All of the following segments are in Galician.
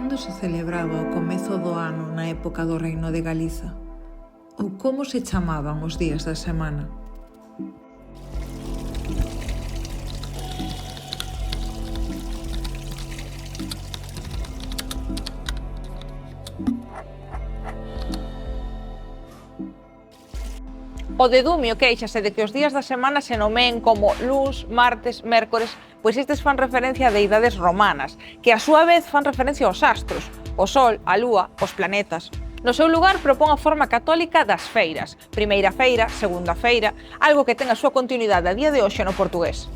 Cando se celebraba o comezo do ano na época do Reino de Galiza? Ou como se chamaban os días da semana? O dedumio quéixase de que os días da semana se nomeen como luns, martes, mércores, pois estes fan referencia a deidades romanas, que a súa vez fan referencia aos astros, o sol, a lúa, os planetas. No seu lugar propón a forma católica das feiras, primeira feira, segunda feira, algo que ten a súa continuidade a día de hoxe no portugués.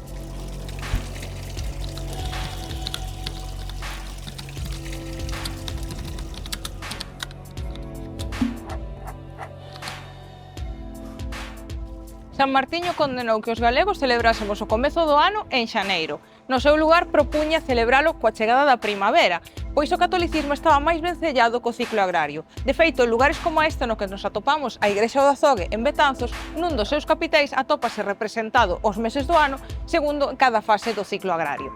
San Martiño condenou que os galegos celebrásemos o comezo do ano en xaneiro. No seu lugar propuña celebralo coa chegada da primavera, pois o catolicismo estaba máis vencellado co ciclo agrario. De feito, en lugares como este no que nos atopamos a Igrexa do Azogue en Betanzos, nun dos seus capitais atópase representado os meses do ano segundo cada fase do ciclo agrario.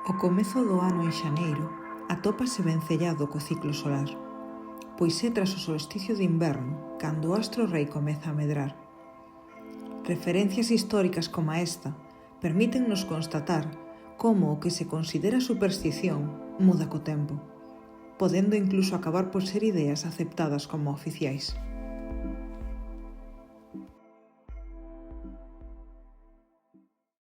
O comezo do ano en xaneiro atópase vencellado co ciclo solar, pois é tras o solsticio de inverno cando o astro rei comeza a medrar. Referencias históricas como esta permítennos constatar como o que se considera superstición muda co tempo, podendo incluso acabar por ser ideas aceptadas como oficiais.